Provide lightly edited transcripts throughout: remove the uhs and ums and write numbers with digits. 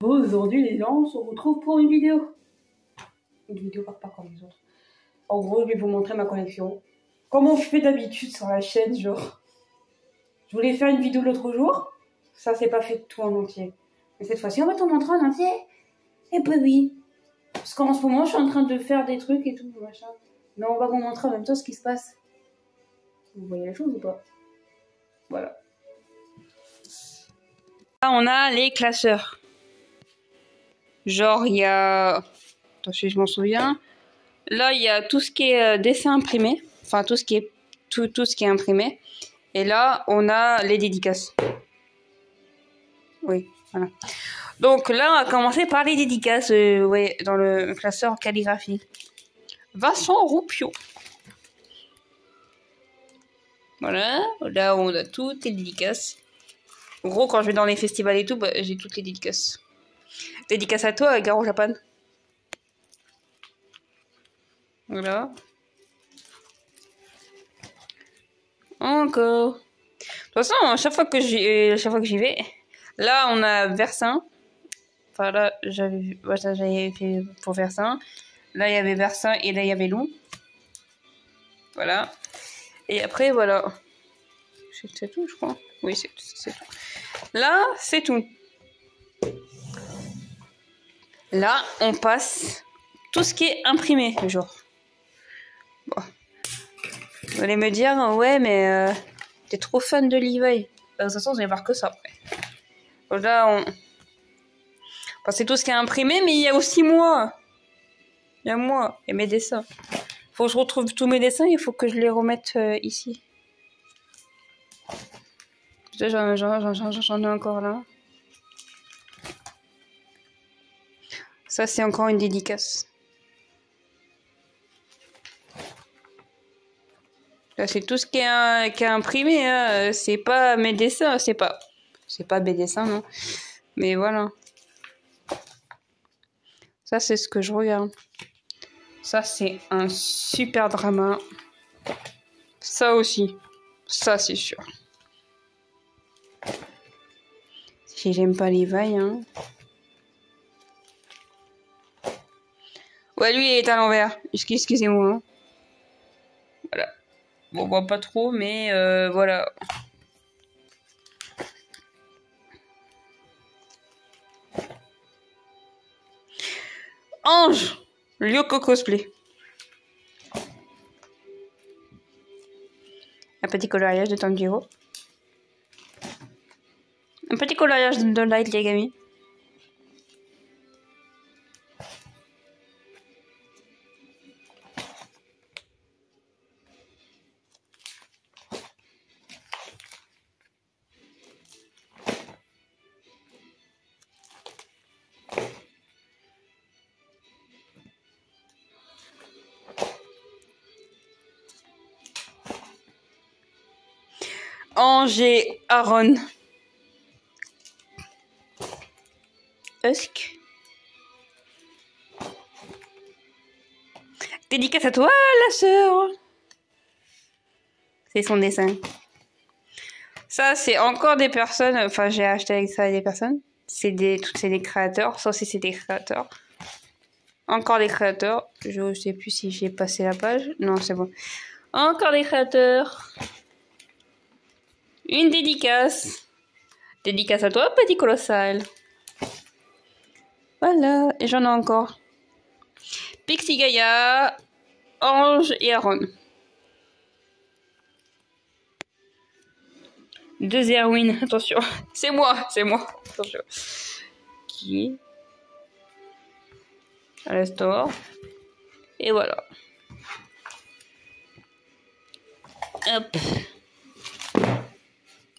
Aujourd'hui, les gens, on se retrouve pour une vidéo. Une vidéo pas comme les autres. En gros, je vais vous montrer ma collection. Comme je fais d'habitude sur la chaîne, genre. Je voulais faire une vidéo l'autre jour. Ça, c'est pas fait tout en entier. Mais cette fois-ci, on va t'en montrer en entier. Et bah oui. Parce qu'en ce moment, je suis en train de faire des trucs et tout, machin. Mais on va vous montrer en même temps ce qui se passe. Vous voyez la chose ou pas? Voilà. Là, on a les classeurs. Genre, il y a... Attends, si je m'en souviens. Là, il y a tout ce qui est dessin imprimé. Enfin, tout ce qui est imprimé. Et là, on a les dédicaces. Oui, voilà. Donc là, on va commencer par les dédicaces, ouais, dans le classeur calligraphie. Vincent Roupio. Voilà, là on a toutes les dédicaces. En gros, quand je vais dans les festivals et tout, bah, j'ai toutes les dédicaces. Dédicace à toi, Garo Japan. Voilà. Encore. De toute façon, à chaque fois que j'y vais, là on a Versin. Enfin là, j'avais fait pour Versin. Là il y avait Versin et là il y avait Lou. Voilà. Et après voilà. C'est tout, je crois. Oui, c'est tout. Là, c'est tout. Là, on passe tout ce qui est imprimé, genre. Bon. Vous allez me dire, ouais, mais t'es trop fan de Levi. De toute façon, vous allez voir que ça après. Donc là, enfin, c'est tout ce qui est imprimé, mais il y a aussi moi. Il y a moi et mes dessins. Faut que je retrouve tous mes dessins, il faut que je les remette ici. J'en ai encore là. Ça, c'est encore une dédicace. Là, c'est tout ce qui est imprimé. Hein. C'est pas mes dessins. C'est pas mes dessins, non. Mais voilà. Ça, c'est ce que je regarde. Ça, c'est un super drama. Ça aussi. Ça, c'est sûr. Si j'aime pas les vailles, hein. Ouais, lui, il est à l'envers. Excusez-moi. Hein. Voilà. Bon, on voit pas trop, mais voilà. Ange Lyoko Cosplay. Un petit coloriage de Tanjiro. Un petit coloriage de Light Yagami. Ange et Aaron. Husk. Dédicace à toi, la sœur. C'est son dessin. Ça, c'est encore des personnes. Enfin, j'ai acheté avec ça des personnes. C'est des créateurs. Ça aussi, c'est des créateurs. Encore des créateurs. Je sais plus si j'ai passé la page. Non, c'est bon. Encore des créateurs. Une dédicace. Dédicace à toi, petit colossal. Voilà. Et j'en ai encore. Pixie Gaia, Ange et Aaron. Deux Erwin, attention. C'est moi. Attention. Qui à la store. Et voilà. Hop.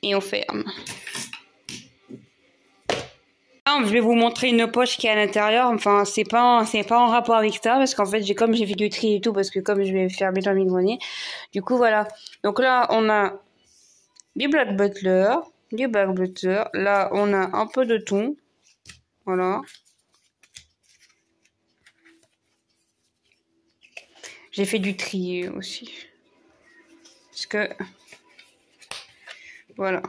Et on ferme. Là, je vais vous montrer une poche qui est à l'intérieur. Enfin, c'est pas en rapport avec ça. Parce qu'en fait, j'ai fait du tri et tout. Parce que comme je vais faire bientôt mes greniers. Du coup, voilà. Donc là, on a du Black Butler. Là, on a un peu de thon. Voilà. J'ai fait du tri aussi. Parce que... Voilà.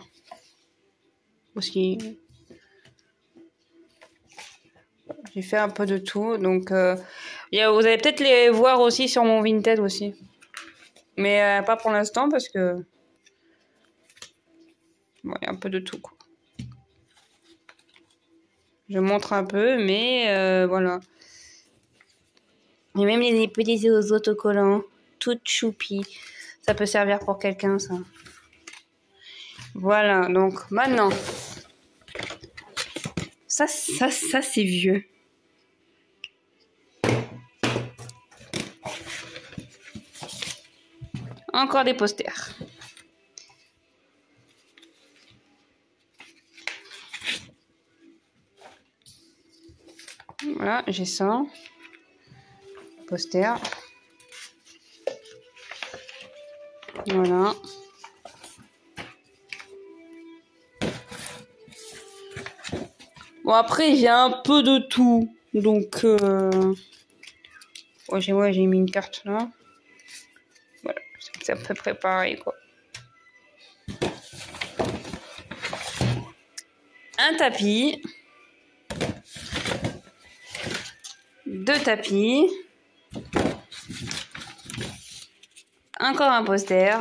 Aussi... J'ai fait un peu de tout. Donc, vous allez peut-être les voir aussi sur mon Vinted aussi. Mais pas pour l'instant parce que... Bon, il y a un peu de tout, quoi. Je montre un peu, mais voilà. Et même les petits autocollants, tout choupi. Ça peut servir pour quelqu'un, ça. Voilà, donc maintenant... Ça c'est vieux. Encore des posters. Voilà, j'ai ça. Poster. Voilà. Bon, après, j'ai un peu de tout. Donc, ouais, j'ai mis une carte là. Voilà, c'est à peu près pareil, quoi. Un tapis. 2 tapis. Encore un poster.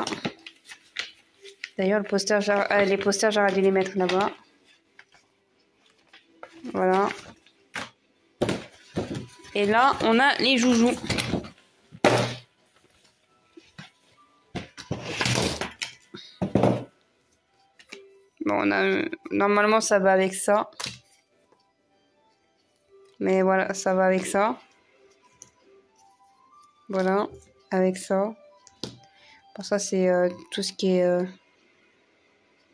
D'ailleurs, les posters, j'aurais dû les mettre là-bas. Voilà. Et là, on a les joujoux. Bon, normalement, ça va avec ça. Mais voilà, ça va avec ça. Voilà, avec ça. Pour ça, c'est tout ce qui est...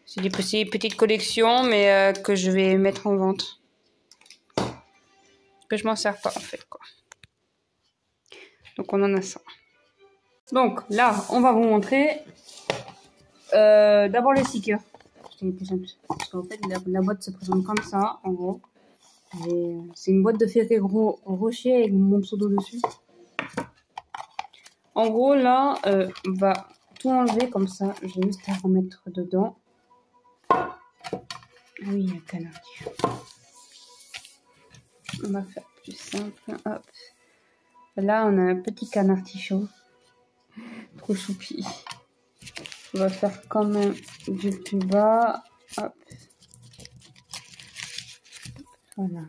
c'est des petites collections, mais que je vais mettre en vente. Que je m'en sers pas, en fait, quoi. Donc, on en a ça. Donc, là, on va vous montrer d'abord les stickers. Parce qu'en fait, la boîte se présente comme ça, en gros. C'est une boîte de Ferrero Rocher avec mon pseudo dessus. En gros, là, on va tout enlever comme ça. J'ai juste à remettre dedans. Oui, il y a canard. On va faire plus simple. Hop. Là, on a un petit canard tichot. Trop choupi. On va faire quand même du plus bas. Hop. Voilà.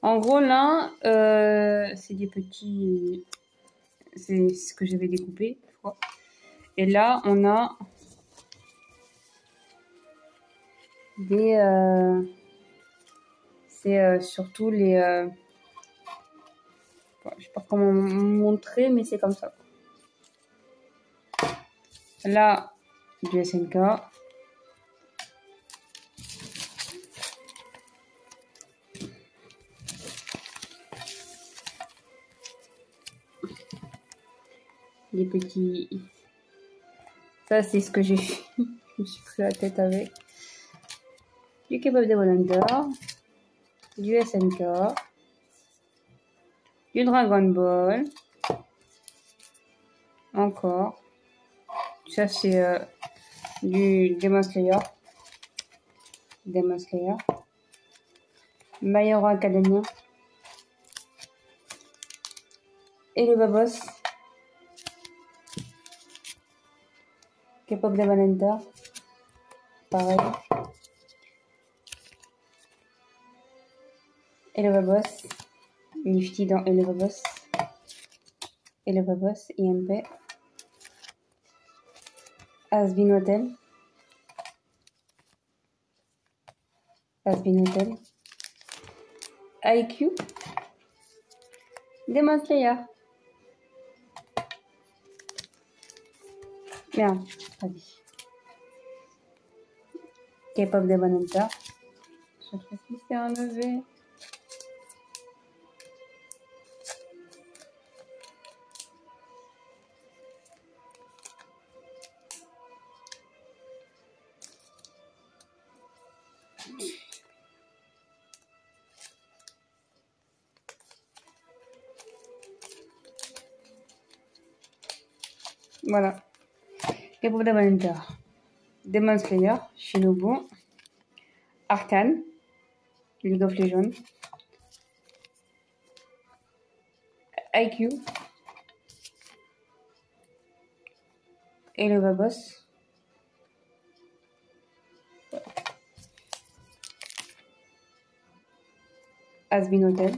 En gros, là, c'est des petits... C'est ce que j'avais découpé, je crois. Et là, on a des... c'est surtout les... je sais pas comment montrer, mais c'est comme ça. Là, du SNK. Des petits... Ça, c'est ce que j'ai fait. Je me suis pris la tête avec. Du K-pop de Wonder. Du SNK. Du Dragon Ball. Encore. Ça, c'est du Demon Slayer. Demon Slayer. My Hero Academia. Et le Babos. K-pop de Valenta. Pareil. Et le Babos. Nifty dans Et le Babos. Et le Babos. IMP. Asbin Hotel. Asbin Hotel. IQ. Demon Slayer. Merde, pas dit. K-pop de Bonanta. Cette fois-ci, c'est enlevé. Voilà. K-pop de Bonanta. Demon Slayer, Shinobu, Arcane, League of Legends, IQ. Et le Babos. Has-been Hotel.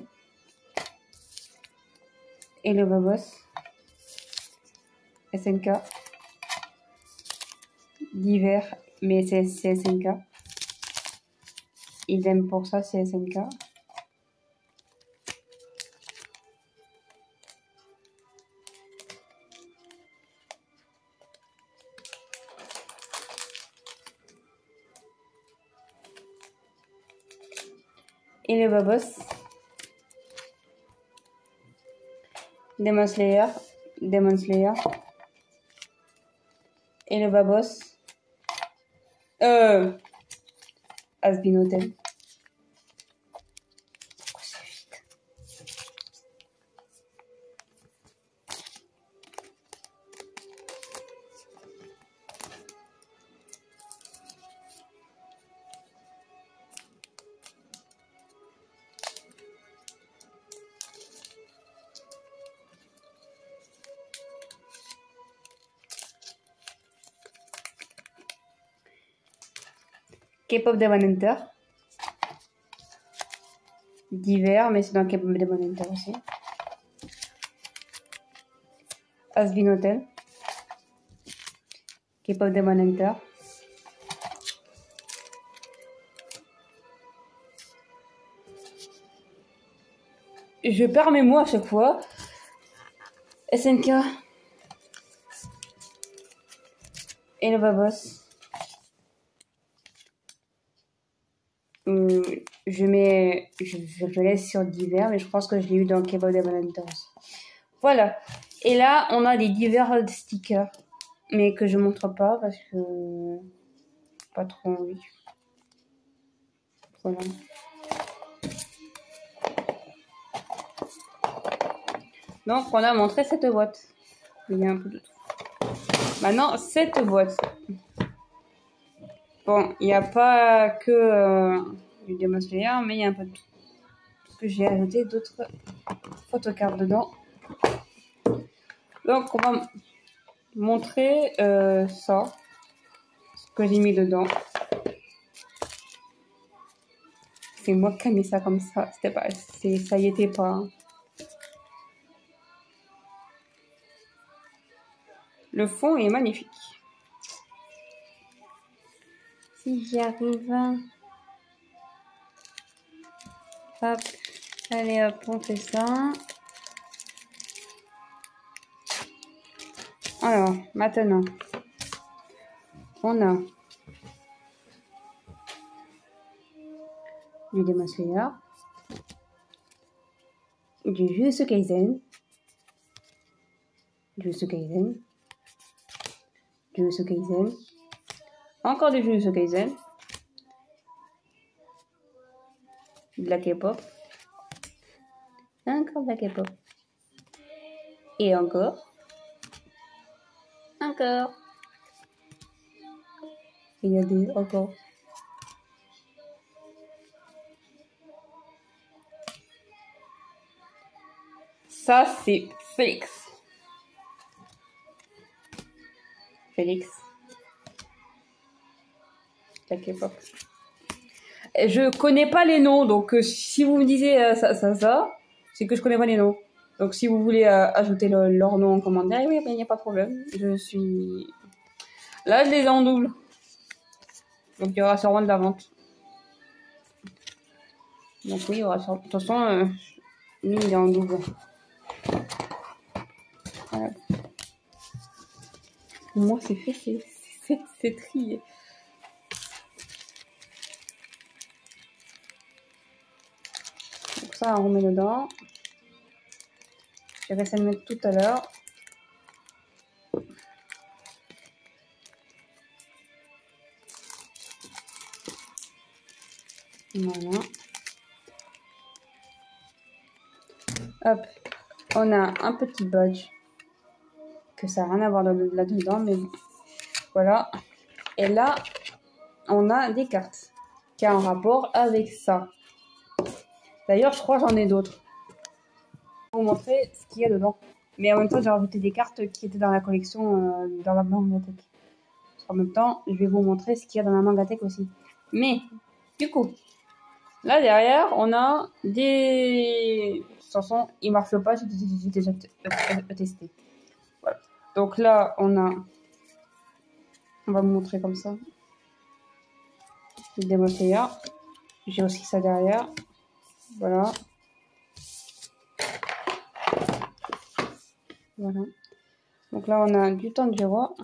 Et le Babos. SNK. Divers, mais c'est SNK. Idem pour ça, c'est SNK. Et le Babos. Demon Slayer. Demon Slayer. Et le Babos. Has-been Hotel. K-pop Demon Hunter. Divers, mais c'est dans K-pop Demon Hunter aussi. Has-been Hotel. K-pop Demon Hunter. Je perds mes mots à chaque fois. SNK. Et le Babos. Je laisse sur divers, mais je pense que je l'ai eu dans K-pop Demon Hunter aussi. Voilà. Et là, on a des divers stickers, mais que je montre pas parce que pas trop envie. Voilà. Donc, on a montré cette boîte. Il y a un peu de tout. Maintenant, cette boîte. Bon, il n'y a pas que du Demon Slayer, mais il y a un peu de tout. Parce que j'ai ajouté d'autres photocards dedans. Donc, on va montrer ça. Ce que j'ai mis dedans. C'est moi qui ai mis ça comme ça. C'était pas, ça y était pas. Hein. Le fond est magnifique. Si j'y arrive. Hop. Allez hop, on fait ça. Alors, maintenant. On a du Demon Slayer. Du Jujutsu Kaisen. Jujutsu Kaisen. Jujutsu Kaisen. Encore du Jujutsu Kaisen. De la K-pop. Encore de la K-pop. Et encore. Encore. Il y a des encore. Ça, c'est Félix. Félix. La K-pop. Je connais pas les noms, donc si vous me disiez ça, c'est que je connais pas les noms. Donc si vous voulez ajouter leur nom en commentaire, oui, il n'y a pas de problème. Je suis... Là, je les ai en double. Donc il y aura sûrement de la vente. Donc oui, il y aura sûrement... De toute façon, lui, il est en double. Voilà. Pour moi, c'est fait, c'est trié. Donc ça, on remet dedans. J'ai essayé de mettre tout à l'heure. Voilà. Hop. On a un petit badge. Que ça n'a rien à voir là-dedans, mais voilà. Et là, on a des cartes. Qui a un rapport avec ça. D'ailleurs, je crois que j'en ai d'autres. vous montrer ce qu'il y a dedans. Mais en même temps, j'ai rajouté des cartes qui étaient dans la collection, dans la Mangatech. En même temps, je vais vous montrer ce qu'il y a dans la Mangatech aussi. Mais, du coup, là derrière, on a des chansons. Ils marchent pas, j'ai déjà testé. Voilà. Donc là, on va vous montrer comme ça. Le Demon Slayer. J'ai aussi ça derrière. Voilà. Voilà. Donc là, on a du Tanjiro.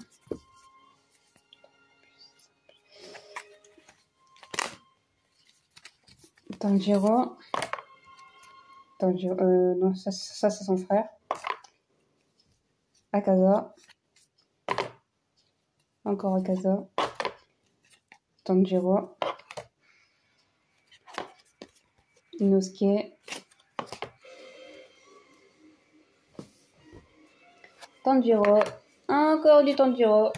Tanjiro. Non, ça c'est son frère. Akaza. Encore Akaza. Tanjiro. Inosuke. Tanjiro. Encore du Tanjiro.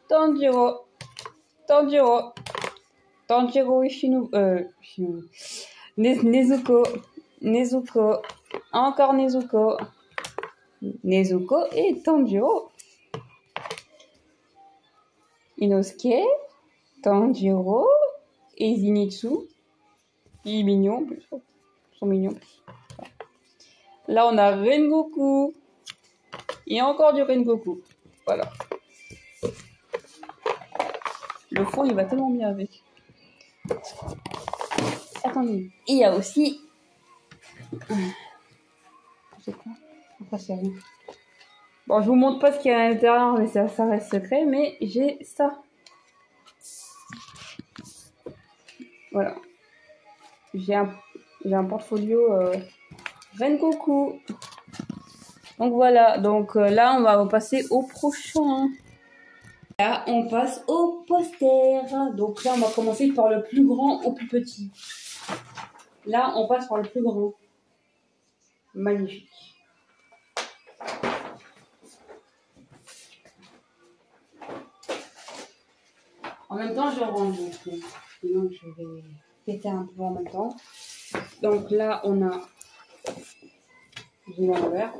Tanjiro. Tanjiro. Tanjiro Ishinobu. Nezuko. Nezuko. Encore Nezuko. Nezuko et Tanjiro. Inosuke. Tanjiro. Et Zenitsu. Il est mignon. Ils sont mignons. Là, on a Rengoku. Et encore du Rengoku. Voilà. Le fond, il va tellement bien avec. Attendez. Il y a aussi... C'est quoi? Pourquoi c'est rien? Bon, je vous montre pas ce qu'il y a à l'intérieur, mais ça reste secret. Mais j'ai ça. Voilà. J'ai un portfolio Rengoku. Donc voilà. Donc là, on va passer au prochain. Là, on passe au poster. Donc là, on va commencer par le plus grand au plus petit. Là, on passe par le plus grand. Magnifique. En même temps, je range. Sinon, je vais péter un peu en même temps. Donc là, on a du l'envers.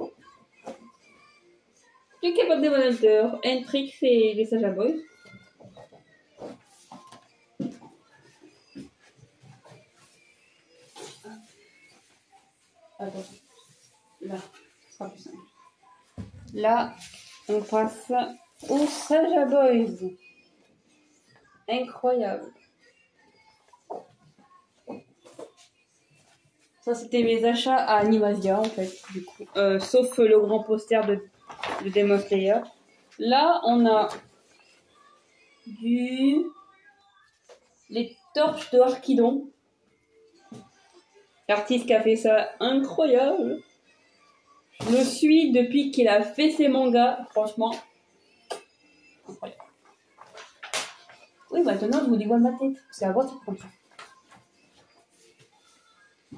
Du K-pop de Hunter, Hendrix et les Saja Boys. Attends. Là, ce sera plus simple. Là, on passe aux Saja Boys. Incroyable. Ça, c'était mes achats à Animasia, en fait, du coup. Sauf le grand poster de Demon Slayer. Là, on a les torches de Arkidon. L'artiste qui a fait ça, incroyable. Je le suis depuis qu'il a fait ses mangas, franchement. Incroyable. Oui, maintenant, je vous dévoile ma tête. C'est à votre comme ça.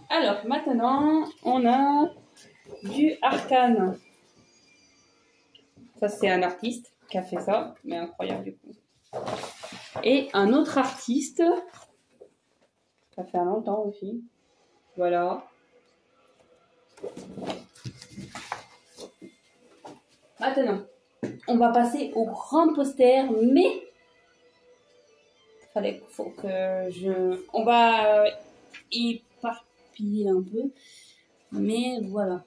Alors, maintenant, on a du Arcane. Ça, c'est un artiste qui a fait ça, mais incroyable du coup. Et un autre artiste, ça fait longtemps aussi. Voilà. Maintenant, on va passer au grand poster, mais faut que on va éparpiller un peu, mais voilà.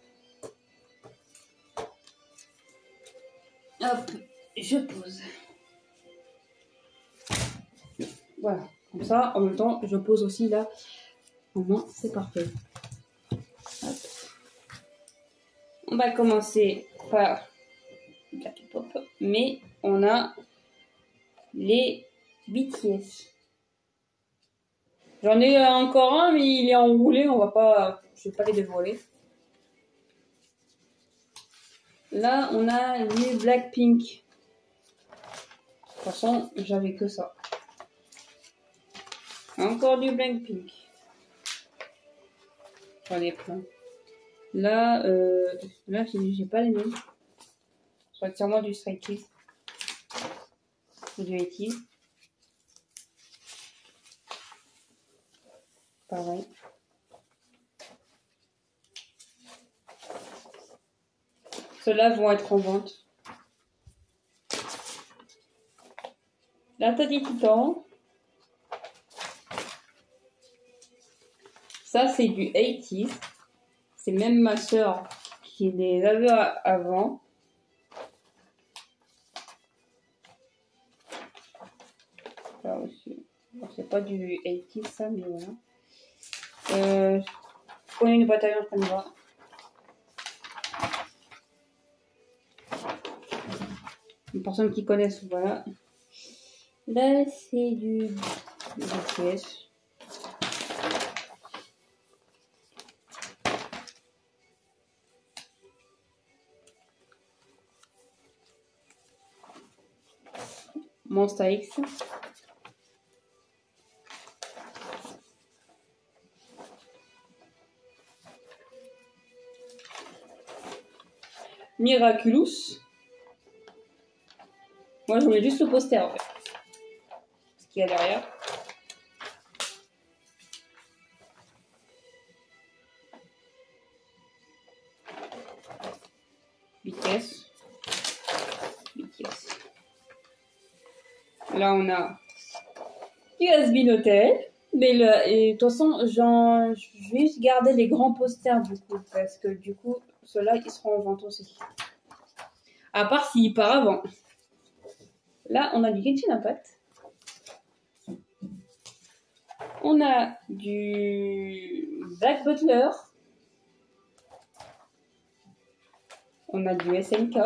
Hop, je pose. Voilà, comme ça, en même temps, je pose aussi là. Au moins, c'est parfait. Hop. On va commencer par la K-pop, mais on a les BTS. J'en ai encore un, mais il est enroulé, je vais pas les dévoiler. Là, on a les Blackpink. De toute façon, j'avais que ça. Encore du Blackpink. J'en ai plein. Là, j'ai pas les noms. Ça va être sûrement du Stray Kids. Ou du ATEEZ. Pareil. Ceux-là vont être en vente. L'attaque des Titans. Ça, c'est du 80s. C'est même ma soeur qui les avait avant. Là aussi. Bon, c'est pas du 80s, ça, mais voilà. On a une bataille en train de voir. Les personnes qui connaissent, voilà. Là, c'est du BTS. Monster X. Miraculous. Moi, je voulais juste le poster, en fait. Ce qu'il y a derrière. BTS. BTS. Là, on a du Has-Been Hotel. Mais de toute façon, je vais juste garder les grands posters, du coup. Parce que, du coup, ceux-là, ils seront en vente aussi. À part s'il part avant. Là, on a du Genshin Impact. On a du Black Butler. On a du SNK.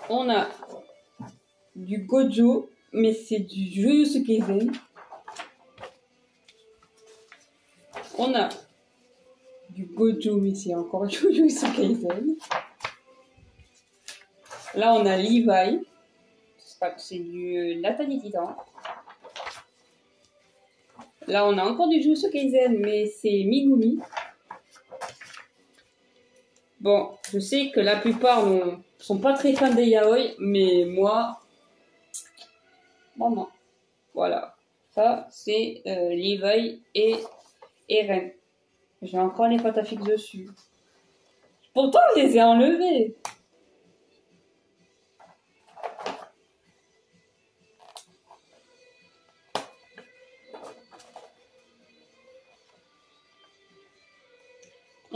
On a du Gojo, mais c'est du Jujutsu Kaisen. On a du Gojo, mais c'est encore Jujutsu Kaisen. Là, on a Levi. C'est du l'attaque des Titans. Là, on a encore du Jujutsu Kaisen, mais c'est Megumi. Bon, je sais que la plupart sont pas très fans des yaoi, mais moi, vraiment, voilà. Ça, c'est Levi et Eren. J'ai encore les pattes à fixe dessus. Pourtant, je les ai enlevés.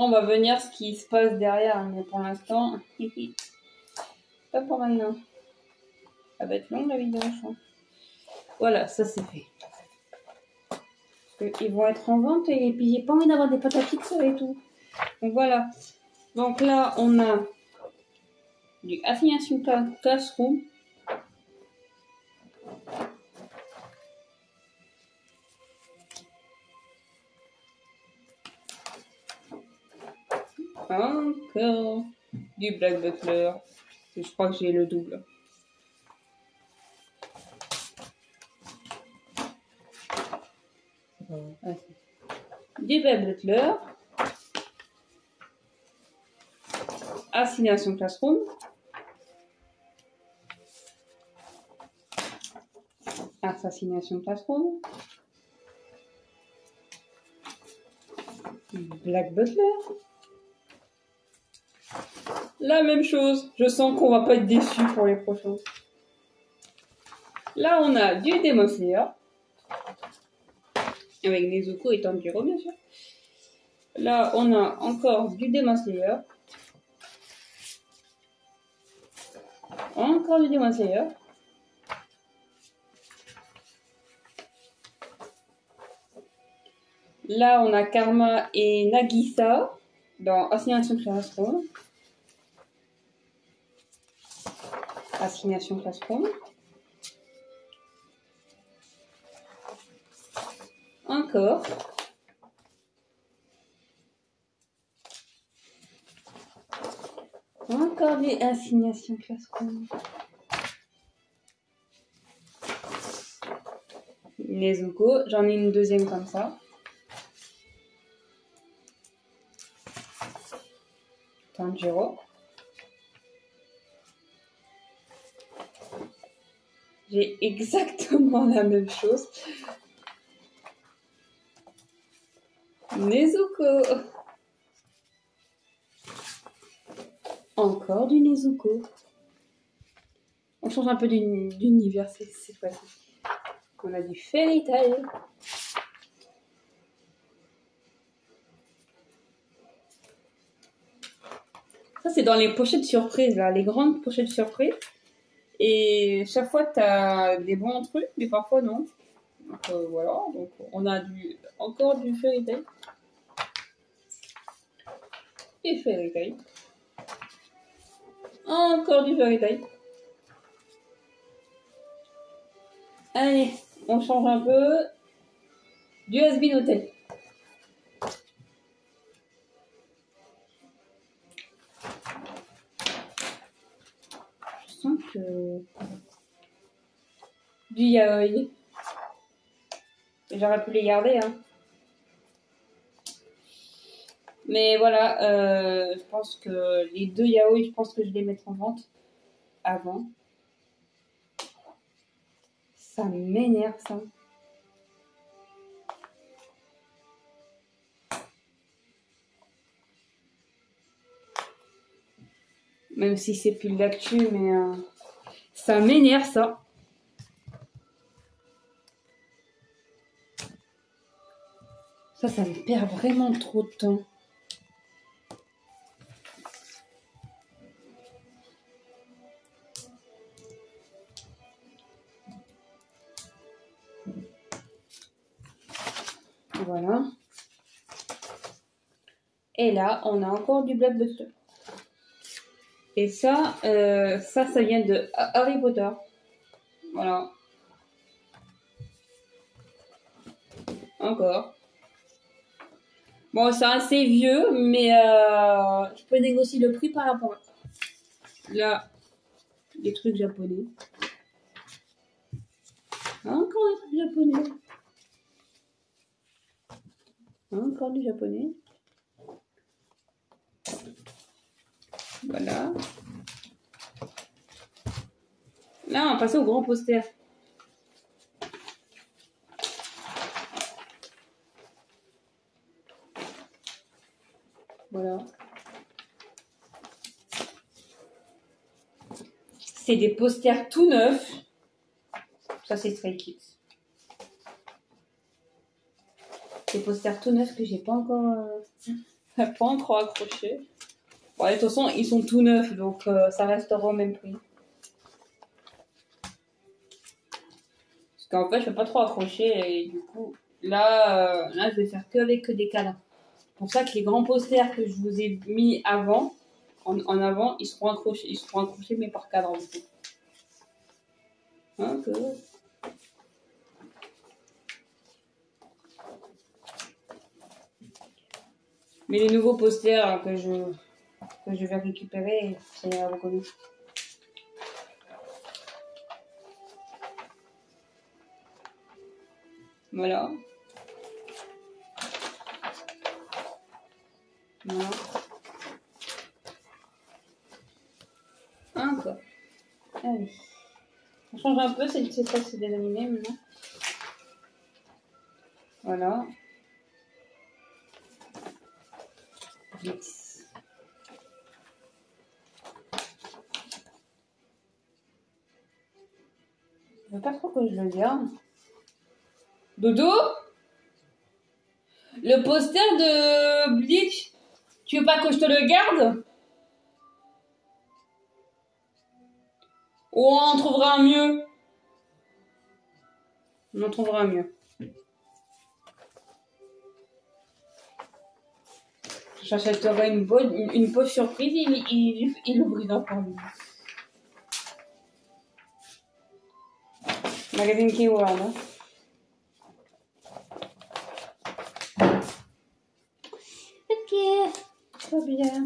On va venir ce qui se passe derrière, mais pour l'instant, pas pour maintenant. Ça va être long la vidéo, je pense. Voilà, ça c'est fait. Parce qu'ils vont être en vente et puis j'ai pas envie d'avoir des pâtes à fixe et tout. Donc voilà. Donc là, on a du Assignation Classroom. Encore du Black Butler. Je crois que j'ai le double. Du Black Butler. Assignation Classroom. Assassination Classroom. Black Butler. La même chose. Je sens qu'on va pas être déçus pour les prochains. Là, on a du Demon Slayer. Avec Nezuko et Tanjiro, bien sûr. Là, on a encore du Demon Slayer. Encore du Demon Slayer. Là, on a Karma et Nagisa dans Assignation Classroom. Assignation Classroom. Encore. Encore des Assignations Classroom. Nezuko, j'en ai une deuxième comme ça. Tanjiro. J'ai exactement la même chose. Nezuko. Encore du Nezuko. On change un peu d'univers cette fois-ci. On a du Fairy Tail. Ça, c'est dans les pochettes surprises, là, les grandes pochettes surprises. Et chaque fois, tu as des bons trucs, mais parfois non. Donc voilà, donc on a encore du Fairy Tail. Et Fairy Tail. Encore du Fairy Tail. Allez, on change un peu. Du Has-Been Hotel. Je sens que... Du yaoi. J'aurais pu les garder, hein. Mais voilà, je pense que les deux yaoi, je pense que je vais les mettre en vente avant. Ça m'énerve, ça. Même si c'est plus de l'actu, mais ça m'énerve, ça. Ça me perd vraiment trop de temps. Voilà. Et là, on a encore du Blockbuster. Et ça vient de Harry Potter. Voilà. Encore. Bon, c'est assez vieux, mais je peux négocier le prix par rapport à là, les trucs japonais. Encore des trucs japonais. Encore du japonais. Voilà. Là, on va passer au grand poster. Voilà. C'est des posters tout neufs. Ça, c'est Stray Kids. Des posters tout neufs que j'ai pas encore accrochés. Bon, de toute façon, ils sont tout neufs, donc ça restera au même prix. Parce qu'en fait, je ne peux pas trop accrocher et du coup, là, je vais faire que avec des cadres. C'est pour ça que les grands posters que je vous ai mis avant, en avant, ils seront accrochés mais par cadre. Du coup. Hein, que... Mais les nouveaux posters que je vais récupérer, c'est reconnu. Voilà. Voilà. Encore. Allez. On change un peu, c'est ça, c'est des animés maintenant. Voilà. Vite. Je veux pas trop que je le garde. Dodo? Le poster de Bleach, tu veux pas que je te le garde? Ou on en trouvera un mieux? On en trouvera un mieux. J'achèterai une poche surprise, il ouvrira pour lui. Magazine Keyword, hein. Ok, très bien.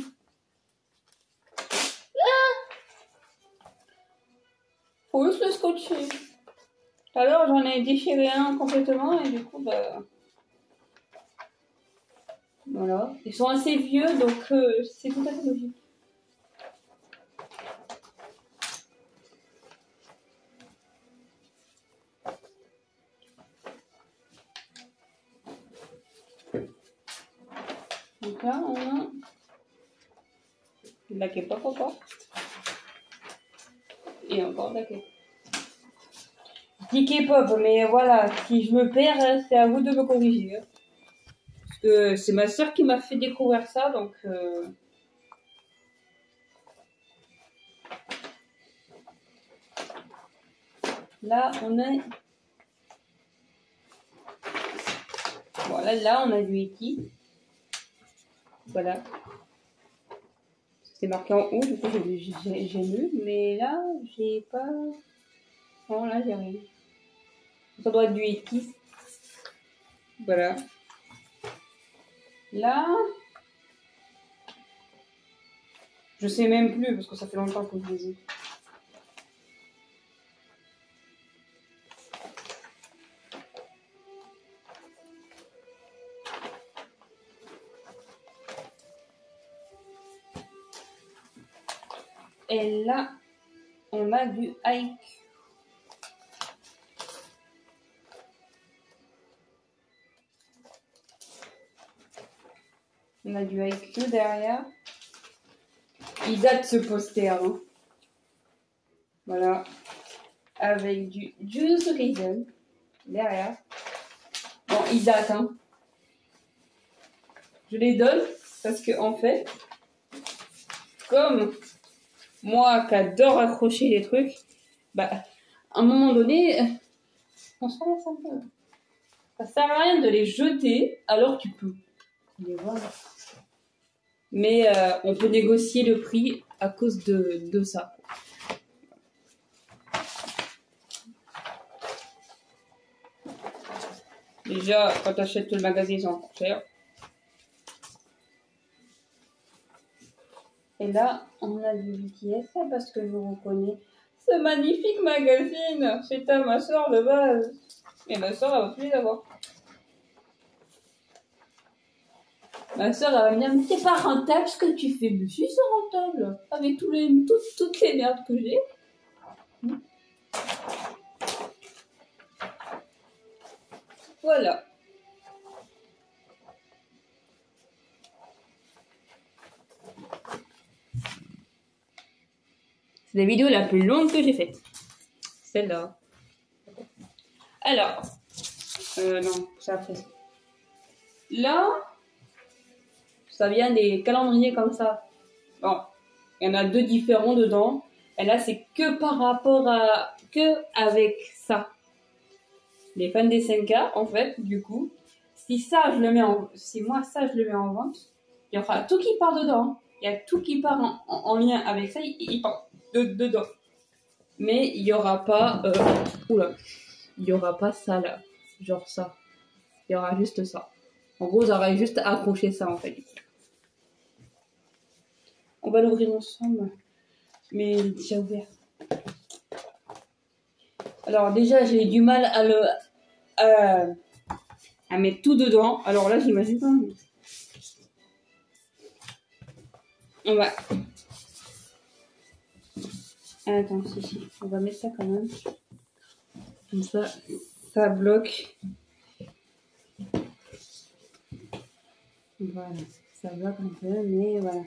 Faut juste le scotcher. Tout à l'heure, j'en ai déchiré un complètement et du coup, bah... Voilà. Ils sont assez vieux, donc c'est tout à fait logique. Donc là, on a de la K-pop encore. Et encore de la K-pop. Je dis K-pop, mais voilà, si je me perds, c'est à vous de me corriger. Parce que c'est ma soeur qui m'a fait découvrir ça, donc... Là, on a... Voilà, là, on a du Eki. Voilà. C'est marqué en haut, du coup, j'ai lu. Mais là, j'ai pas... Non, là, j'ai rien. Ça doit être du Eki. Voilà. Là... Je sais même plus, parce que ça fait longtemps que je les ai. Et là, on a du Haikyuu. On a du Haikyuu derrière. Il date ce poster. Hein. Voilà. Avec du Jujutsu Kaisen derrière. Bon, il date. Hein. Je les donne parce que, en fait, comme moi qui adore accrocher les trucs, bah, à un moment donné, on s'en laisse un peu. Ça sert à rien de les jeter alors tu peux. Les voilà. Mais on peut négocier le prix à cause de ça. Déjà, quand tu achètes tout le magazine, c'est encore cher. Et là, on a du BTS parce que je reconnais ce magnifique magazine. C'est à ma soeur de base. Et ma soeur, elle va plus les avoir. Ma soeur, elle va me dire, mais c'est pas rentable ce que tu fais. Mais si, c'est rentable. Avec toutes les merdes que j'ai. Voilà. C'est la vidéo la plus longue que j'ai faite. Celle-là. Alors. Non, c'est après ça. Là, ça vient des calendriers comme ça. Bon, il y en a deux différents dedans. Et là, c'est que par rapport à... que avec ça. Les fans des 5K, en fait, du coup. Si ça, je le mets en... Si moi, ça, je le mets en vente, il y aura tout qui part dedans. Il y a tout qui part en lien avec ça. Il part dedans. Mais il n'y aura pas... Oula. Il n'y aura pas ça, là. Genre ça. Il y aura juste ça. En gros, j'aurais juste accroché ça, en fait. On va l'ouvrir ensemble. Mais il est déjà ouvert. Alors, déjà, j'ai du mal à mettre tout dedans. Alors là, j'imagine pas. On va... Attends, si. On va mettre ça quand même. Comme ça, ça bloque. Voilà. Ça bloque un peu, mais voilà.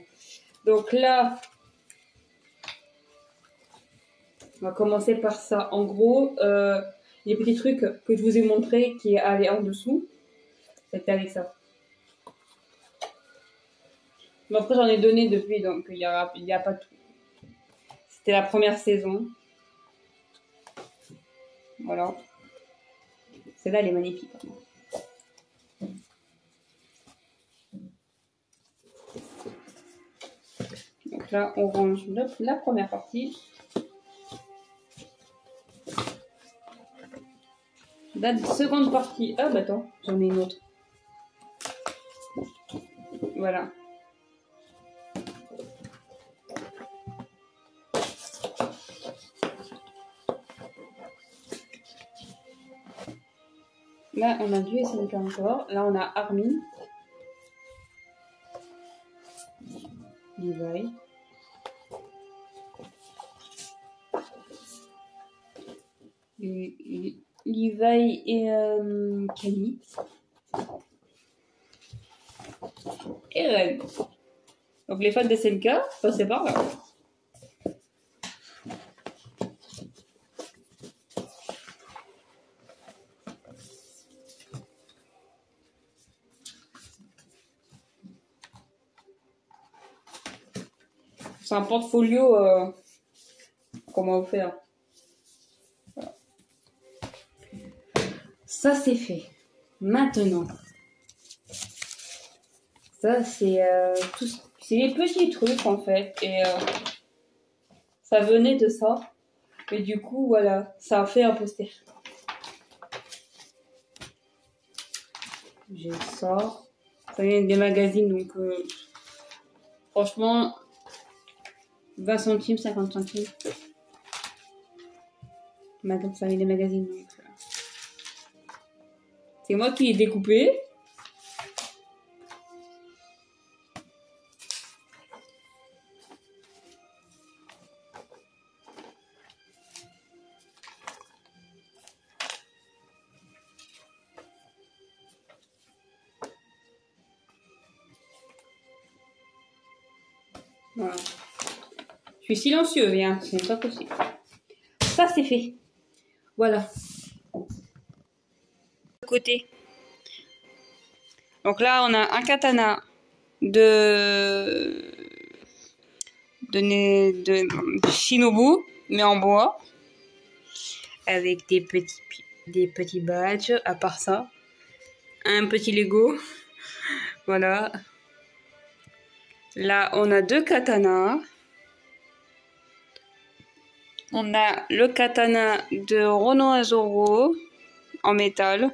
Donc là, on va commencer par ça. En gros, les petits trucs que je vous ai montrés qui allaient en dessous, c'était avec ça. Mais après, j'en ai donné depuis, donc il y a pas tout. C'était la première saison. Voilà. Celle-là, elle est magnifique. Donc là, on range la première partie. La seconde partie. Ah bah attends, j'en ai une autre. Voilà. Là, on a du SNK encore. Là, on a Armin. Levi. Levi et Camille. et Ren. Donc les fans de SNK, passez par là. C'est un portfolio qu'on va vous faire. Voilà. Ça c'est fait. Maintenant, ça c'est c'est des petits trucs en fait et ça venait de ça. Et du coup voilà, ça a fait un poster. J'ai ça. Ça vient des magazines donc franchement 20 centimes, 50 centimes. Maintenant, ça vient des magazines. Donc, c'est moi qui l'ai découpé. Voilà. Je suis silencieux, hein, ce n'est pas possible. Ça, c'est fait. Voilà. Côté. Donc là, on a un katana de Shinobu, mais en bois, avec des petits badges. À part ça, un petit Lego. Voilà. Là, on a deux katanas. On a le katana de Renoa-Zoro en métal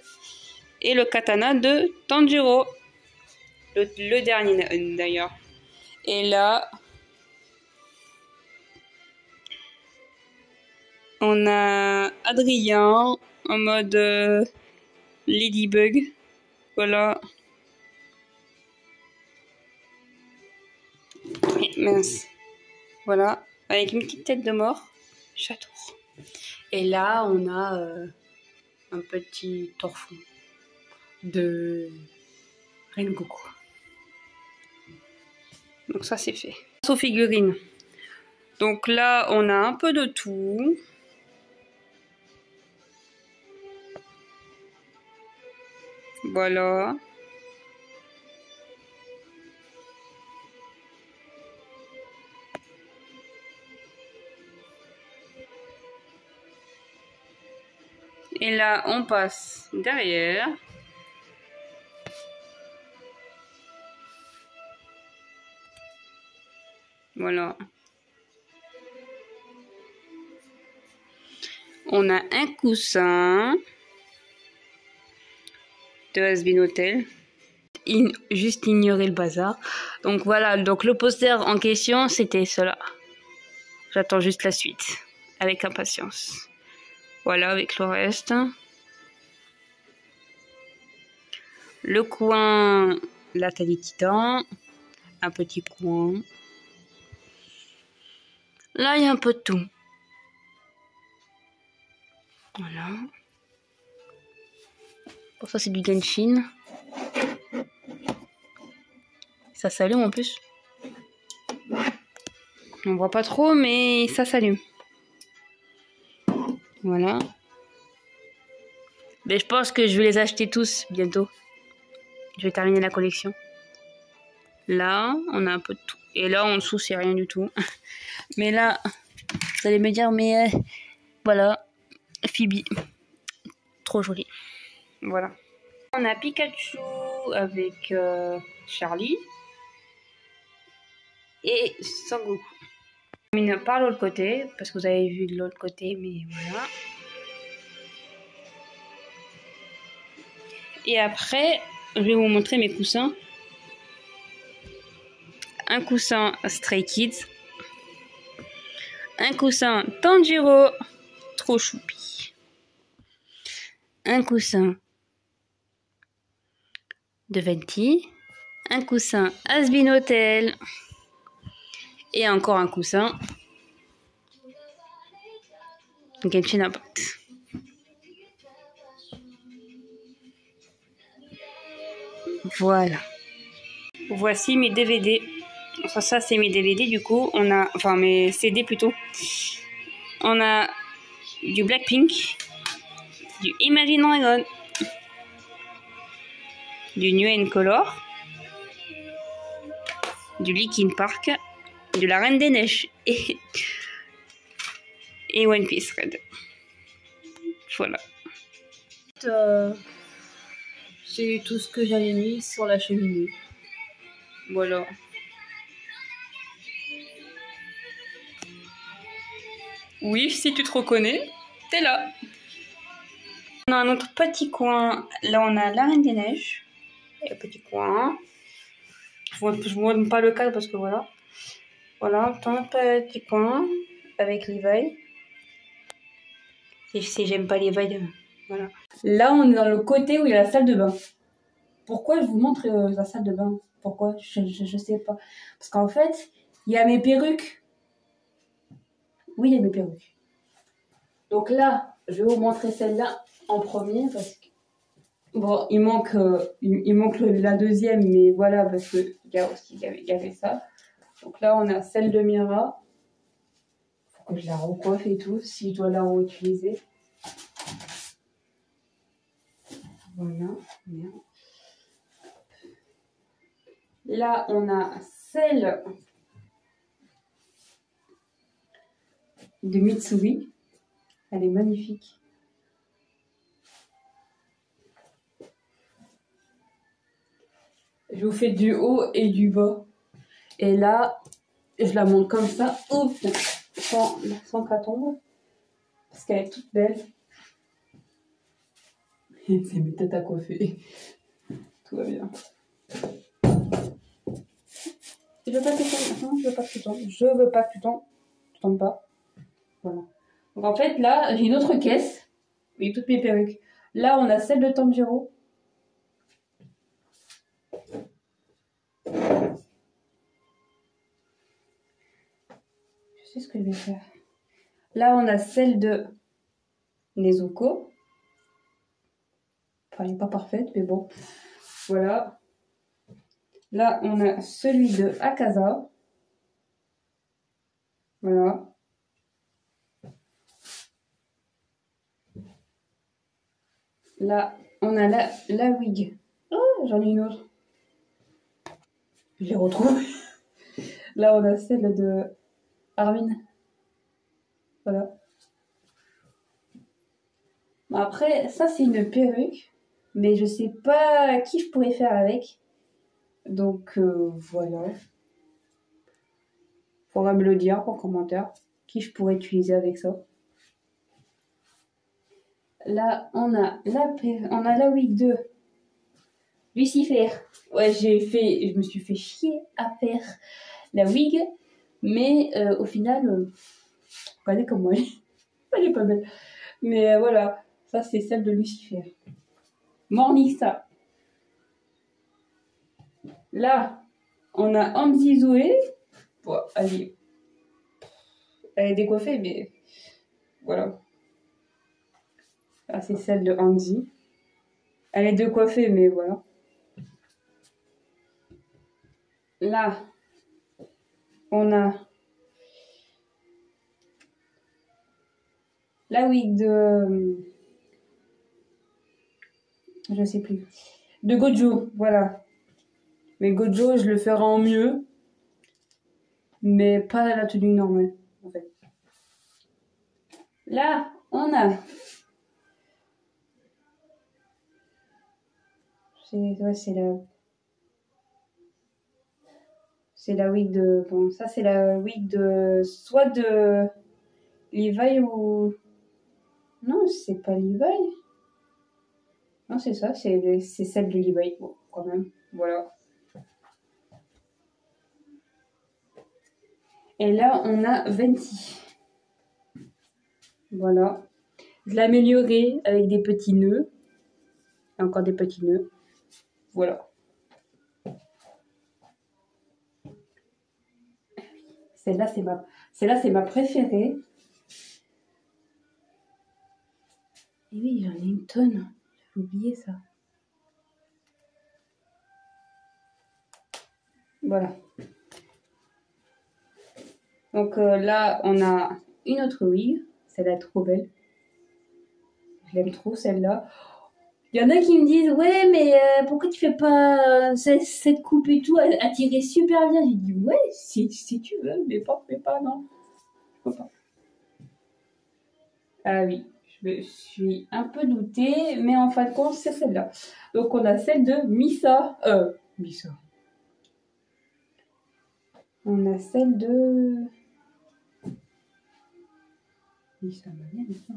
et le katana de Tanjiro, le dernier d'ailleurs. Et là, on a Adrien en mode Ladybug. Voilà. Mince. Voilà. Avec une petite tête de mort. Chatour. Et là, on a un petit torchon de Rengoku. Donc ça, c'est fait. Aux figurines. Donc là, on a un peu de tout. Voilà. Et là, on passe derrière. Voilà. On a un coussin de Has-Been Hotel. Juste ignorer le bazar. Donc voilà, donc le poster en question, c'était cela. J'attends juste la suite, avec impatience. Voilà, avec le reste. Le coin, la taille des titans. Un petit coin. Là, il y a un peu de tout. Voilà. Pour ça, c'est du Genshin. Ça s'allume en plus. On voit pas trop, mais ça s'allume. Voilà. Mais je pense que je vais les acheter tous bientôt. Je vais terminer la collection. Là, on a un peu de tout. Et là, en dessous, c'est rien du tout. Mais là, vous allez me dire, mais voilà, Phoebe. Trop jolie. Voilà. On a Pikachu avec Charlie. Et Sangoku. Je termine par l'autre côté, parce que vous avez vu de l'autre côté, mais voilà. Et après, je vais vous montrer mes coussins. Un coussin Stray Kids. Un coussin Tanjiro, trop choupi. Un coussin de Venti. Un coussin Has-Been Hotel. Et encore un coussin Genshin Impact. Voilà. Voici mes DVD. Enfin, ça, c'est mes DVD, du coup. On a... Enfin, mes CD, plutôt. On a du Blackpink, du Imagine Dragon, du New and Color, du Linkin Park, de la Reine des Neiges et One Piece Red. Voilà. C'est tout ce que j'avais mis sur la cheminée. Voilà. Oui, si tu te reconnais, t'es là. On a un autre petit coin. Là, on a la Reine des Neiges. Et un petit coin. Je vous montre pas le cadre parce que voilà. Voilà, un petit coin avec Levi. Si j'aime pas Levi, voilà. Là, on est dans le côté où il y a la salle de bain. Pourquoi je vous montre la salle de bain? Pourquoi? Je sais pas. Parce qu'en fait, il y a mes perruques. Oui, il y a mes perruques. Donc là, je vais vous montrer celle-là en premier parce que bon, il manque la deuxième, mais voilà, parce que il y avait ça. Donc là, on a celle de Mira. Faut que je la recoiffe et tout, si je dois la réutiliser. Voilà. Merde. Là, on a celle de Mitsui. Elle est magnifique. Je vous fais du haut et du bas. Et là, je la monte comme ça, ouf, sans qu'elle tombe. Parce qu'elle est toute belle. C'est mes têtes à coiffer. Tout va bien. Je veux pas que tu tombes. Non, je veux pas que tu tombes. Je veux pas que tu tombes. Tu tombes pas. Voilà. Donc en fait, là, j'ai une autre caisse. Et toutes mes perruques. Là, on a celle de Tanjiro. Je sais ce que je vais faire. Là, on a celle de Nezuko. Enfin, elle n'est pas parfaite, mais bon. Voilà. Là, on a celui de Akaza. Voilà. Là, on a la wig. Oh, j'en ai une autre. Je les retrouve. Là, on a celle de Armin. Voilà. Bon, après, ça, c'est une perruque. Mais je sais pas qui je pourrais faire avec. Donc, voilà. Faudra me le dire en commentaire. Qui je pourrais utiliser avec ça. Là, on a la wig de Lucifer. Ouais, je me suis fait chier à faire la wig. Mais au final, regardez comment elle est pas belle. Mais voilà, ça c'est celle de Lucifer. Morningstar. Là, on a Hanzi Zoé. Bon, elle est décoiffée, mais voilà. Ah, c'est celle de Hanzi. Elle est décoiffée, mais voilà. Là, on a la wig de... je sais plus. De Gojo, voilà. Mais Gojo, je le ferai en mieux. Mais pas la tenue normale, en fait. Là, on a... c'est la wig de... Bon, ça, c'est la wig de... Soit de Levi ou... Non, c'est pas Levi. Non, c'est ça, c'est celle de Levi. Bon, quand même, voilà. Et là, on a Venti. Voilà. Je l'ai améliorée avec des petits nœuds. Et encore des petits nœuds. Voilà. Celle-là, c'est ma préférée. Et oui, j'en ai une tonne. J'ai oublié ça. Voilà. Donc là, on a une autre wig. Celle-là est trop belle. Je l'aime trop, celle-là. Il y en a qui me disent, ouais, mais pourquoi tu fais pas cette coupe et tout, elle tirait super bien. J'ai dit, ouais, si tu veux, mais pas, non. Je peux pas. Ah oui, je me suis un peu doutée, mais en fin de compte, c'est celle-là. Donc, on a celle de Missa. Missa. On a celle de... Missa, Missa.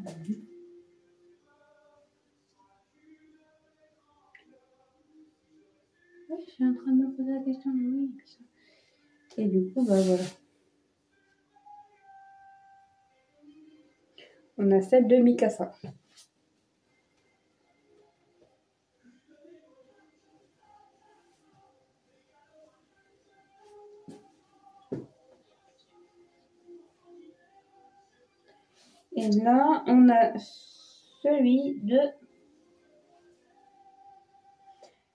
Ouais, je suis en train de me poser la question, mais oui. Et du coup, bah voilà. On a celle de Mikasa. Et là, on a celui de...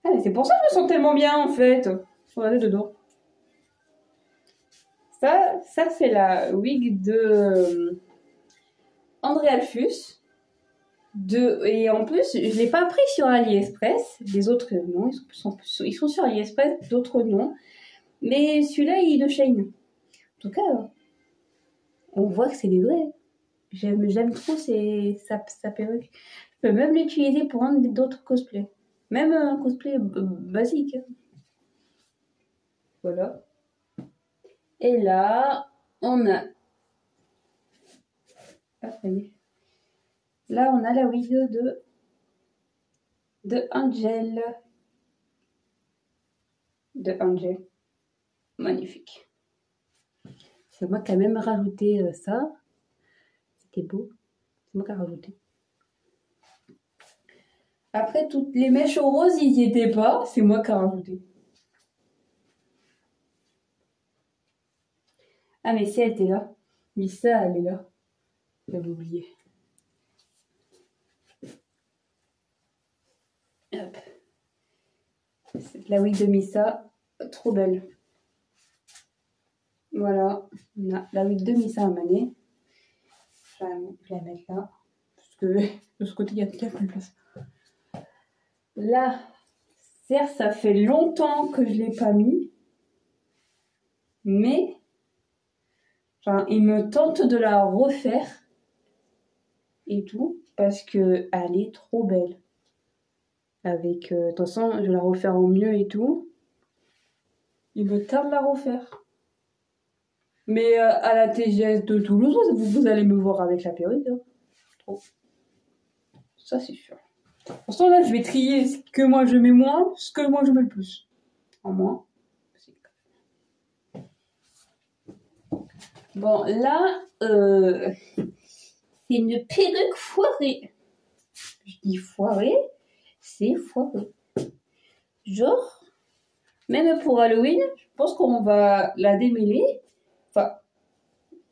Ah, mais c'est pour ça que je me sens tellement bien, en fait. Regardez dedans. Ça c'est la wig de André Alphus. Et en plus, je ne l'ai pas pris sur AliExpress. Les autres, non, ils sont sur AliExpress, d'autres non. Mais celui-là, il est de Shein. En tout cas, on voit que c'est des vrais. J'aime trop sa perruque. Je peux même l'utiliser pour un d'autres cosplays. Même un cosplay basique. Voilà. Et là, on a... Ah, ça y est. Là, on a la vidéo de Angel. De Angel. Magnifique. C'est moi qui ai même rajouté ça. C'était beau. C'est moi qui ai rajouté. Après, toutes les mèches roses, ils n'y étaient pas. C'est moi qui ai rajouté. Ah, mais si, elle était là. Missa, elle est là. J'avais oublié. Hop. C'est la wig de Missa. Trop belle. Voilà. On a la wig de Missa à Manet. Je vais la mettre là. Parce que de ce côté, il y a plus de place. Là, certes, ça fait longtemps que je ne l'ai pas mis. Mais, enfin, il me tente de la refaire. Et tout. Parce que elle est trop belle. Avec, de toute façon, je vais la refaire en mieux et tout. Il me tarde de la refaire. Mais à la TGS de Toulouse, vous allez me voir avec la perruque. Hein. Trop. Ça, c'est sûr. De toute façon, là, je vais trier ce que moi je mets moins, ce que moi je mets le plus. En moins. Bon, là, c'est une perruque foirée. Je dis foirée, c'est foiré. Genre, même pour Halloween, je pense qu'on va la démêler. Enfin,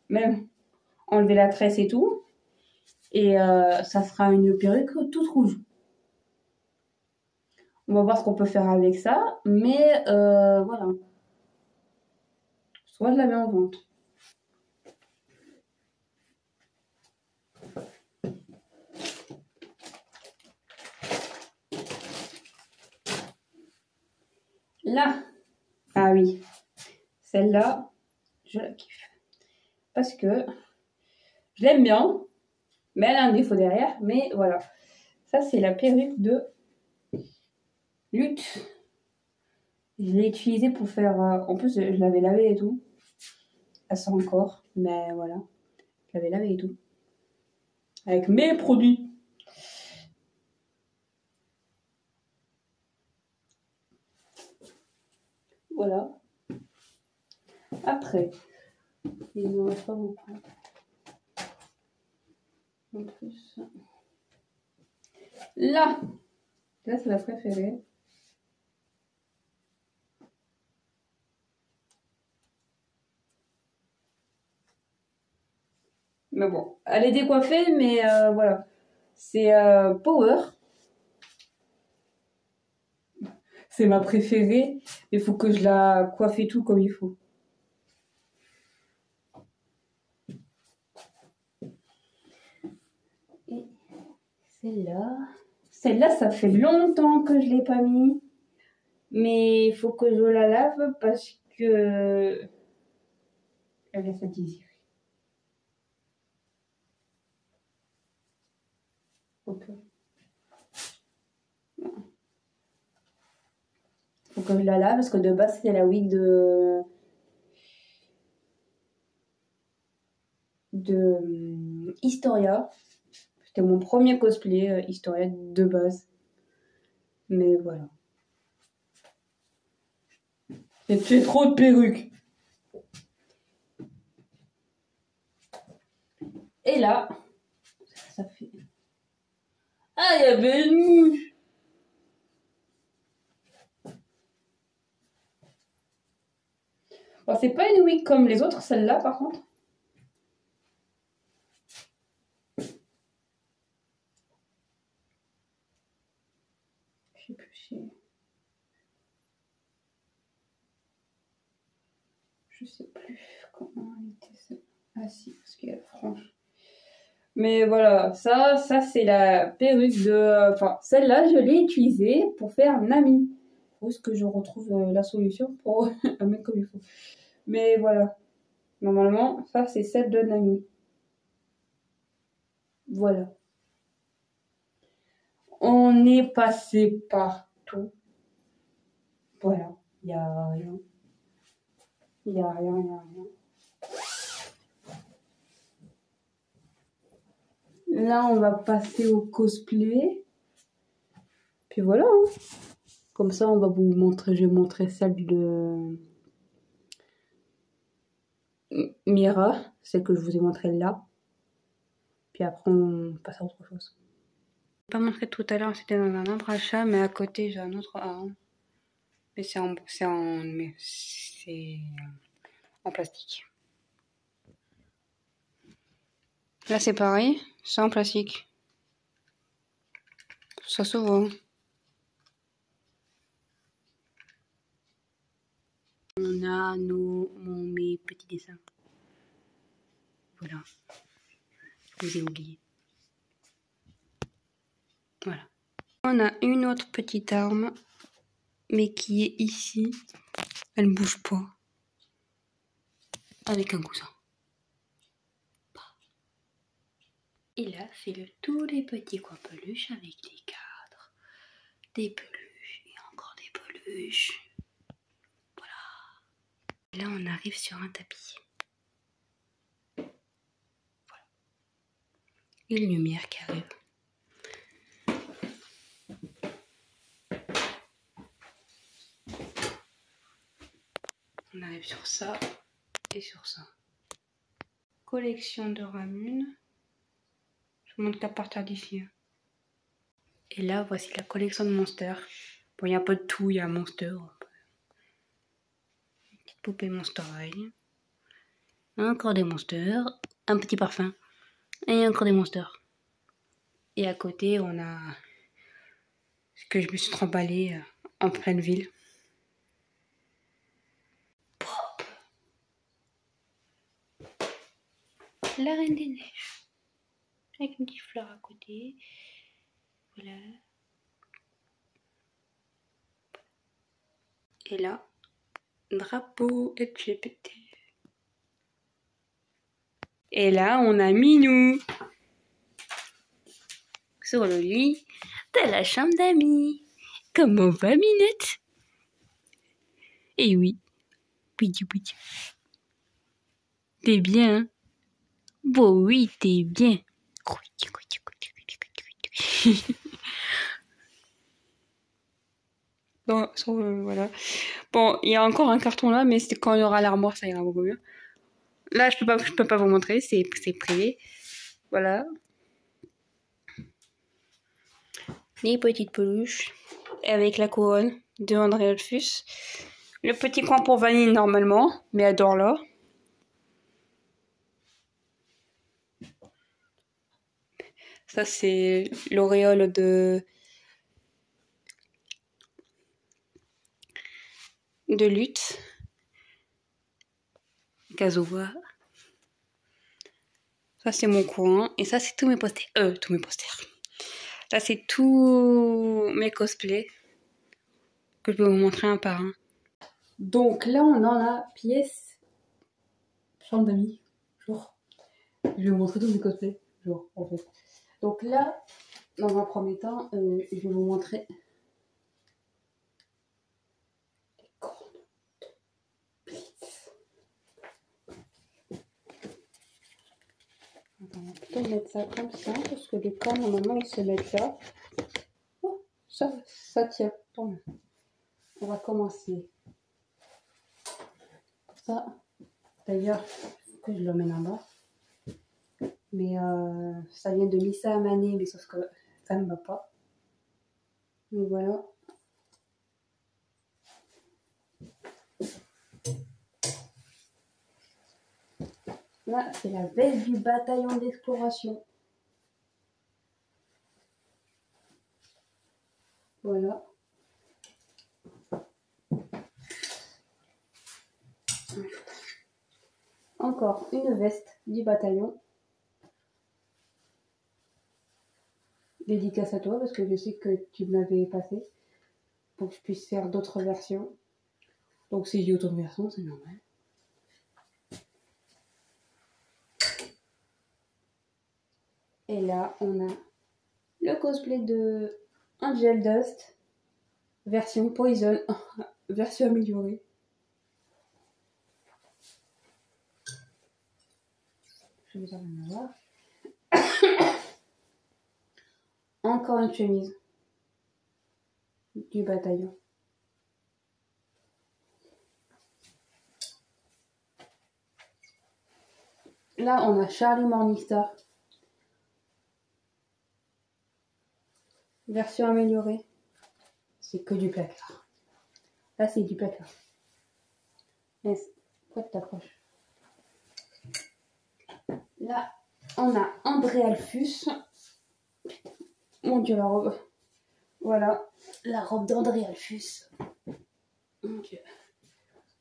même enlever la tresse et tout. Et ça sera une perruque toute rouge. On va voir ce qu'on peut faire avec ça. Mais voilà. Soit je la mets en vente. Là. Ah oui. Celle-là, je la kiffe. Parce que je l'aime bien. Mais elle a un défaut derrière. Mais voilà. Ça, c'est la perruque de Lutte. Je l'ai utilisée pour faire... en plus, je l'avais lavée et tout. Elle sent encore. Mais voilà. Je l'avais lavée et tout. Avec mes produits. Voilà. Après, il ne reste pas beaucoup. En plus, là c'est la préférée. Mais bon, elle est décoiffée, mais voilà. C'est Power. C'est ma préférée. Il faut que je la coiffe et tout comme il faut. Et celle-là. Celle-là, ça fait longtemps que je l'ai pas mis. Mais il faut que je la lave parce que elle laisse à désirer. Ok. Faut que je la lave parce que de base c'était la wig de Historia. C'était mon premier cosplay Historia de base. Mais voilà. J'ai trop de perruques. Et là, ça fait... Ah, il y avait une mouche. Bon, c'est pas une wig comme les autres, celle-là par contre. Je sais plus. Je sais plus comment elle était celle. Ah si, parce qu'il y a la frange. Mais voilà, ça c'est la perruque de... Enfin, celle-là, je l'ai utilisée pour faire Nami. Où est-ce que je retrouve la solution pour un mec comme il faut. Mais voilà. Normalement, ça c'est celle de Nami. Voilà. On est passé partout. Voilà. Il n'y a rien. Il n'y a rien, il n'y a rien. Là, on va passer au cosplay. Puis voilà. Hein. Comme ça, on va vous montrer. Je vais montrer celle de Mira, celle que je vous ai montrée là. Puis après, on passe à autre chose. Je n'ai pas montré tout à l'heure, c'était dans un autre achat, mais à côté, j'ai un autre arme. Mais c'est en plastique. Là, c'est pareil, c'est en plastique. Ça se voit. On a mes petits dessins. Voilà. Je vous ai oublié. Voilà. On a une autre petite arme, mais qui est ici. Elle ne bouge pas. Avec un coussin. Et là, c'est tous les petits coins peluches avec des cadres, des peluches et encore des peluches. Voilà. Là, on arrive sur un tapis. Voilà. Une lumière qui arrive. On arrive sur ça et sur ça. Collection de Ramune. Je vous montre qu'à partir d'ici. Et là, voici la collection de Monster. Bon, il y a un peu de tout. Il y a Monster. Une petite poupée Monster High. Encore des Monsters. Un petit parfum. Et encore des Monsters. Et à côté, on a ce que je me suis tremballée en pleine ville. La Reine des Neiges. Avec une petite fleur à côté. Voilà. Et là, drapeau LGBT. Et là, on a Minou sur le lit de la chambre d'amis. Comment va, Minette? Eh oui. T'es bien, hein? Bon, oui, t'es bien. Bon, voilà. Bon, il y a encore un carton là, mais quand il y aura l'armoire, ça ira beaucoup mieux. Là, je peux pas vous montrer, c'est privé. Voilà. Les petites peluches avec la couronne de André Alphus. Le petit coin pour Vanille normalement, mais adore là. Ça c'est l'auréole de de lutte. Kazuwa. Ça, c'est mon coin. Et ça, c'est tous mes posters. Tous mes posters. Ça, c'est tous mes cosplays que je vais vous montrer un par un. Donc là, on a la pièce chambre d'amis. Genre, je vais vous montrer tous mes cosplays. Genre, en fait. Donc là, dans un premier temps, je vais vous montrer les cornes de Blitz. Attends, on va plutôt mettre ça comme ça, parce que les cornes, normalement, ils se mettent là. Oh, ça tient. Attends. On va commencer. Ça, d'ailleurs, il faut que je l'emmène en bas. Mais ça vient de Missa Amane, mais sauf que ça ne va pas. Donc voilà. Là, c'est la veste du bataillon d'exploration. Voilà. Encore une veste du bataillon. Dédicace à toi parce que je sais que tu me l'avais passé pour que je puisse faire d'autres versions. Donc si j'ai d'autres versions, c'est normal. Et là, on a le cosplay de Angel Dust, version Poison, version améliorée. Je vais en avoir. Encore une chemise du bataillon. Là, on a Charlie Morningstar. Version améliorée. C'est que du placard. Là, c'est du placard. Pourquoi tu t'approches? Là, on a André Alphus. Mon Dieu, la robe. Voilà, la robe d'André Alphus. Mon Dieu.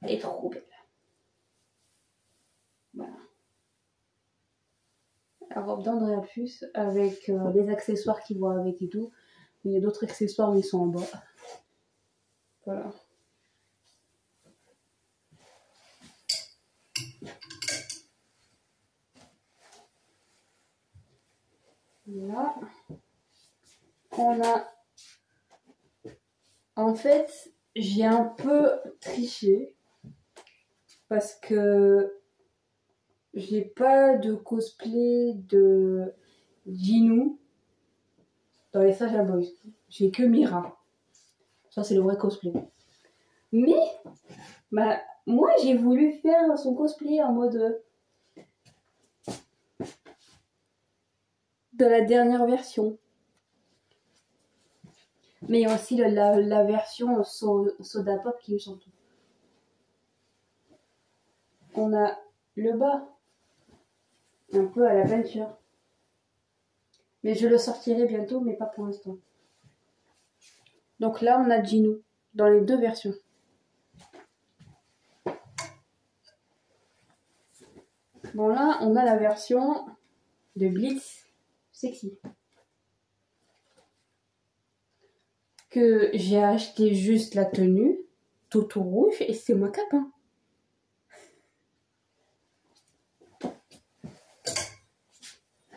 Elle est trop belle. Voilà. La robe d'André Alphus avec les accessoires qui vont avec et tout. Il y a d'autres accessoires où ils sont en bas. Voilà. Là, on a... En fait, j'ai un peu triché parce que j'ai pas de cosplay de Jinou dans les Saja Boys. J'ai que Mira. Ça, c'est le vrai cosplay. Mais, bah, moi, j'ai voulu faire son cosplay en mode de la dernière version. Mais il y a aussi la version Soda Pop qui est surtout. On a le bas, un peu à la peinture. Mais je le sortirai bientôt, mais pas pour l'instant. Donc là, on a Jinou dans les deux versions. Bon, là, on a la version de Blitz Sexy. Que j'ai acheté juste la tenue, tout rouge, et c'est moi capin.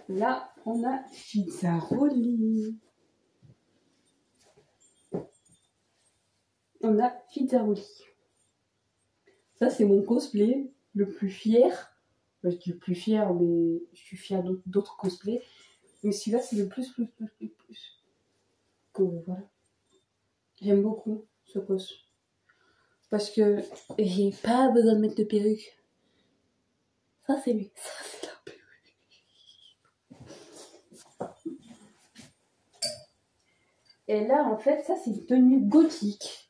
Là, on a Fizzaroli. On a Fizzaroli. Ça, c'est mon cosplay le plus fier. Je suis plus fière, mais je suis fière d'autres cosplays. Mais celui-là, c'est le plus. Que voilà. J'aime beaucoup ce cos. Parce que j'ai pas besoin de mettre de perruque. Ça, c'est lui. Ça, c'est la perruque. Et là, en fait, ça, c'est une tenue gothique.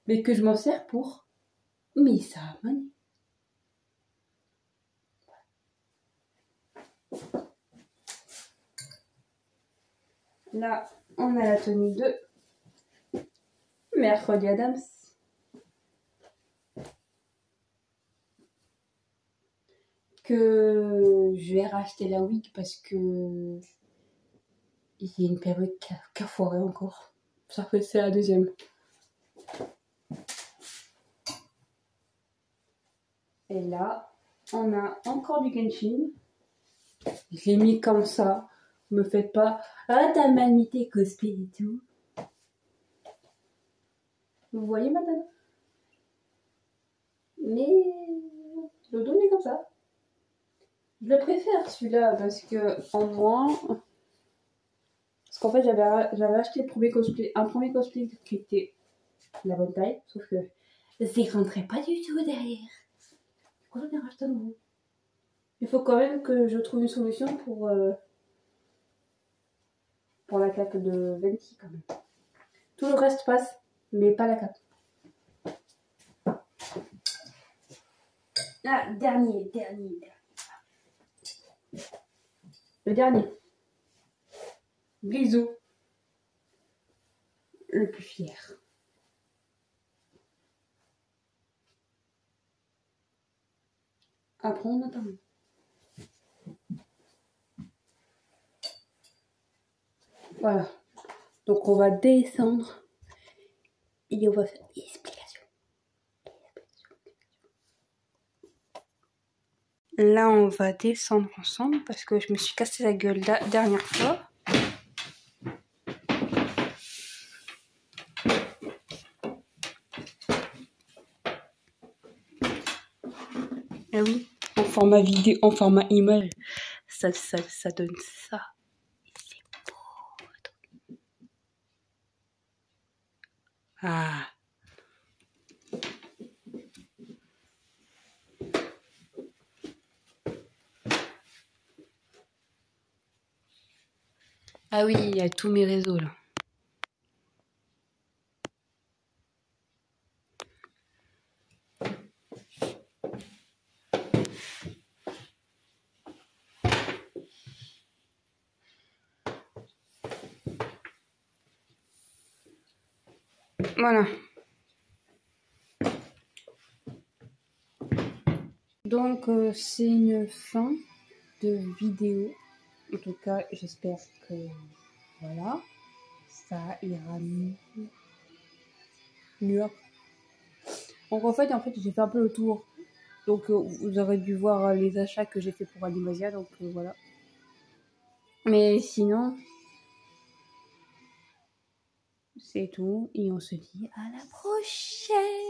Mais que je m'en sers pour Missa Amane. Là, on a la tenue de Mercredi Adams. que je vais racheter la wig parce que il y a une perruque qui a foiré encore. Ça fait c'est la deuxième. Et là, on a encore du Genshin. Je l'ai mis comme ça. Me faites pas. Ah, t'as mal mis tes cosplays et tout. Vous voyez madame? Mais je le donne comme ça. Je le préfère celui-là parce que en moins. Parce qu'en fait j'avais acheté un premier cosplay qui était la bonne taille, sauf que ça ne rentrait pas du tout derrière. Pourquoi j'en ai racheté un nouveau? Il faut quand même que je trouve une solution pour la cape de Venti quand même. Tout le reste passe, mais pas la cape. Ah, dernier. Le dernier. Bisous. Le plus fier. Après, on attend. Voilà. Donc, on va descendre et on va faire des explications. Là, on va descendre ensemble parce que je me suis cassé la gueule la dernière fois. Ah oui, en format vidéo, en format image, ça donne ça. C'est beau. Ah. Ah oui, il y a tous mes réseaux là. Voilà. Donc c'est une fin de vidéo. En tout cas, j'espère que voilà, ça ira mieux après. Donc en fait, j'ai fait un peu le tour. Donc vous aurez dû voir les achats que j'ai fait pour Animasia. Donc voilà. Mais sinon, c'est tout. Et on se dit à la prochaine.